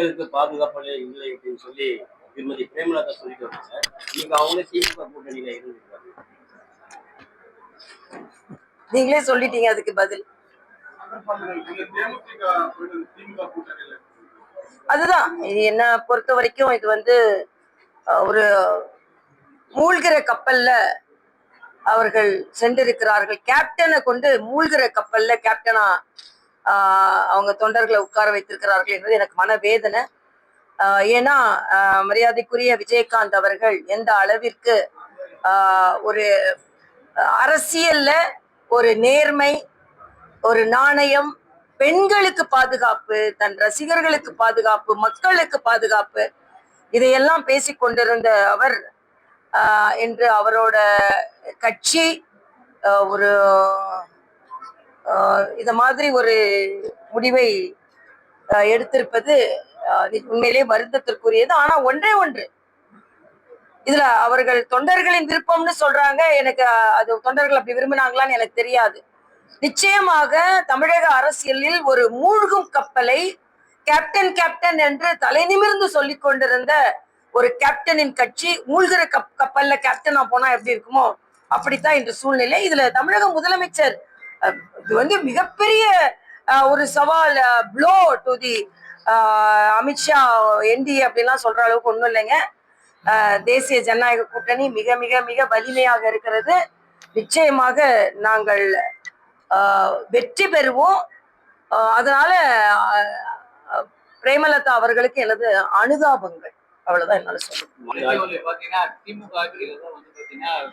பெண்களுக்கு பாதுகாப்பாளே இல்லை அப்படின்னு சொல்லி திருமதி பிரேமலதா சொல்லிட்டு வந்தாங்க. நீங்க அவங்களே திமுக கூட்டணியில இருந்திருக்காங்க. நீங்களே சொல்லிட்டீங்க அதுக்கு பதில். அதுதான் என்ன பொறுத்த வரைக்கும் இது வந்து ஒரு மூழ்கிற கப்பல்ல அவர்கள் சென்றிருக்கிறார்கள். கேப்டனை கொண்டு மூழ்கிற கப்பல்ல கேப்டனா அவங்க தொண்டர்களை உட்கார வைத்திருக்கிறார்கள் என்பது எனக்கு மனவேதனை. ஏன்னா மரியாதைக்குரிய விஜயகாந்த் அவர்கள் எந்த அளவிற்கு ஒரு அரசியல்ல ஒரு நேர்மை, ஒரு நாணயம், பெண்களுக்கு பாதுகாப்பு, தன் ரசிகர்களுக்கு பாதுகாப்பு, மக்களுக்கு பாதுகாப்பு, இதையெல்லாம் பேசி கொண்டிருந்த அவர் என்று அவரோட கட்சி ஒரு இத மாதிரி ஒரு முடிவை எடுத்திருப்பது உண்மையிலே வருத்தத்திற்குரியது. ஆனா ஒன்றே ஒன்று, இதுல அவர்கள் தொண்டர்களின் விருப்பம்னு சொல்றாங்க. எனக்கு அது தொண்டர்கள் அப்படி விரும்பினாங்களான்னு எனக்கு தெரியாது. நிச்சயமாக தமிழக அரசியலில் ஒரு மூழ்கும் கப்பலை கேப்டன் கேப்டன் என்று தலை நிமிர்ந்து சொல்லிக் கொண்டிருந்த ஒரு கேப்டனின் கட்சி மூழ்கிற கப்பல்ல கேப்டனா போனா எப்படி இருக்குமோ அப்படித்தான் இன்று சூழ்நிலை. இதுல தமிழக முதலமைச்சர் இது வந்து மிகப்பெரிய ஒரு சவால், ப்ளோ டு தி அமித்ஷா என்டி அப்படின்லாம் சொல்ற அளவுக்கு ஒண்ணும் இல்லைங்க. தேசிய ஜனநாயக கூட்டணி மிக மிக மிக வலிமையாக இருக்கிறது. நிச்சயமாக நாங்கள் வெற்றி பெறுவோம். அதனால பிரேமலதா அவர்களுக்கு எனது அனுதாபங்கள். அவ்வளவுதான் என்னால சொல்றேன். பாத்தீங்கன்னா திமுக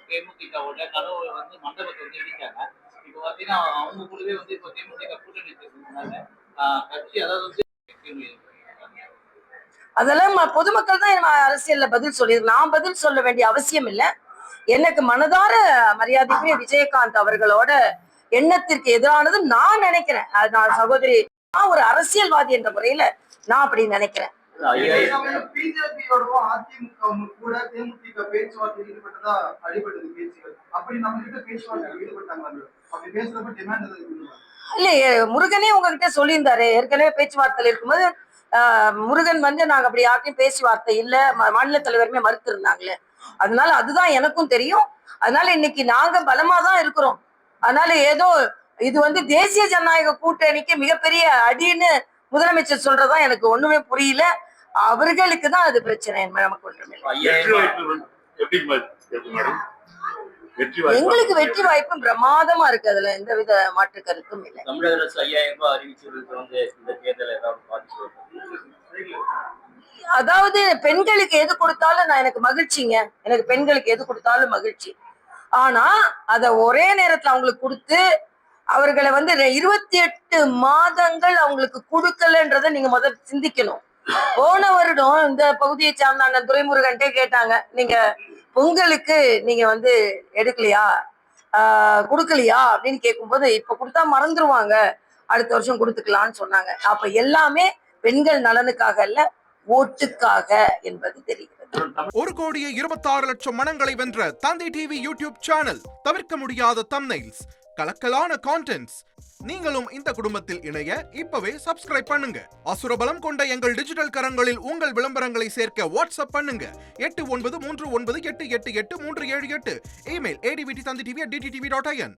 தேமுதிகவோட கனவு வந்து மண்டபத்தை வந்து இடிக்காங்க. இப்போ பாத்தீங்கன்னா அவங்க கூடவே வந்து இப்போ தேமுதிக கூட்டணி கட்சி அதாவது அதெல்லாம் பொதுமக்கள் தான் அரசியல்ல பதில் சொல்லியிருக்கு. நான் பதில் சொல்ல வேண்டிய அவசியம் இல்லை. எனக்கு மனதார மரியாதைக்குரிய விஜயகாந்த் அவர்களோட எண்ணத்திற்கு எதிரானது நான் நினைக்கிறேன். அது நான் சகோதரி, நான் ஒரு அரசியல்வாதி என்ற முறையில நான் அப்படி நினைக்கிறேன். இல்ல, முருகனே உங்ககிட்ட சொல்லியிருந்தாரு ஏற்கனவே பேச்சுவார்த்தையில இருக்கும்போது. முருகன் வந்து நாங்க அப்படி யார்ட்டையும் பேச்சுவார்த்தை இல்ல, மாநில தலைவருமே மறுத்து இருந்தாங்களே. அதனால அதுதான் எனக்கும் தெரியும். அதனால இன்னைக்கு நாங்க பலமா தான் இருக்கிறோம். அதனால ஏதோ இது வந்து தேசிய ஜனநாயக கூட்டணிக்கு மிகப்பெரிய அடின்னு முதலமைச்சர் சொல்றதா எனக்கு ஒண்ணுமே புரியல. அவர்களுக்கு தான் அது பிரச்சனை, நமக்கு ஒன்றுமே. எங்களுக்கு வெற்றி வாய்ப்பு பிரமாதமா இருக்கு. அதுல எந்தவித மாற்று கருத்தும் இல்லை. தமிழக அரசு 5000 ரூபாய் அறிவிச்சிருக்கு வந்து இந்த தேர்தல் ஏதாவது பாதிச்சு? அதாவது பெண்களுக்கு எது கொடுத்தாலும் நான் எனக்கு மகிழ்ச்சிங்க. எனக்கு பெண்களுக்கு எது கொடுத்தாலும் மகிழ்ச்சி. ஆனா அத ஒரே நேரத்துல அவங்களுக்கு கொடுத்து அவர்களை வந்து 28 மாதங்கள் அவங்களுக்கு கொடுக்கலன்றத நீங்க முதல்ல சிந்திக்கணும். போன வருடம் இந்த பகுதியை சார்ந்த அண்ணன் துரைமுருகன்ட்டே கேட்டாங்க, நீங்க பொங்கலுக்கு நீங்க வந்து எடுக்கலையா, கொடுக்கலையா அப்படின்னு கேட்கும்போது, இப்ப கொடுத்தா மறந்துருவாங்க, அடுத்த வருஷம் கொடுத்துக்கலாம்னு சொன்னாங்க. அப்ப எல்லாமே பெண்கள் நலனுக்காக அல்ல, ஓட்டுக்காக என்பது தெரிகிறது. 1,26,00,000 மனங்களை வென்ற தந்தை டிவி யூடியூப் சேனல். தவிர்க்க முடியாத தம்ப்நெயில்ஸ், கலக்கலான கான்டென்ட்ஸ். நீங்களும் இந்த குடும்பத்தில் இணைய இப்பவே சப்ஸ்கிரைப் பண்ணுங்க. அசுரபலம் கொண்ட எங்கள் டிஜிட்டல் கரங்களில் உங்கள் விளம்பரங்களை சேர்க்க வாட்ஸ்அப் பண்ணுங்க. 8939888838. Email advtv@dttv.in.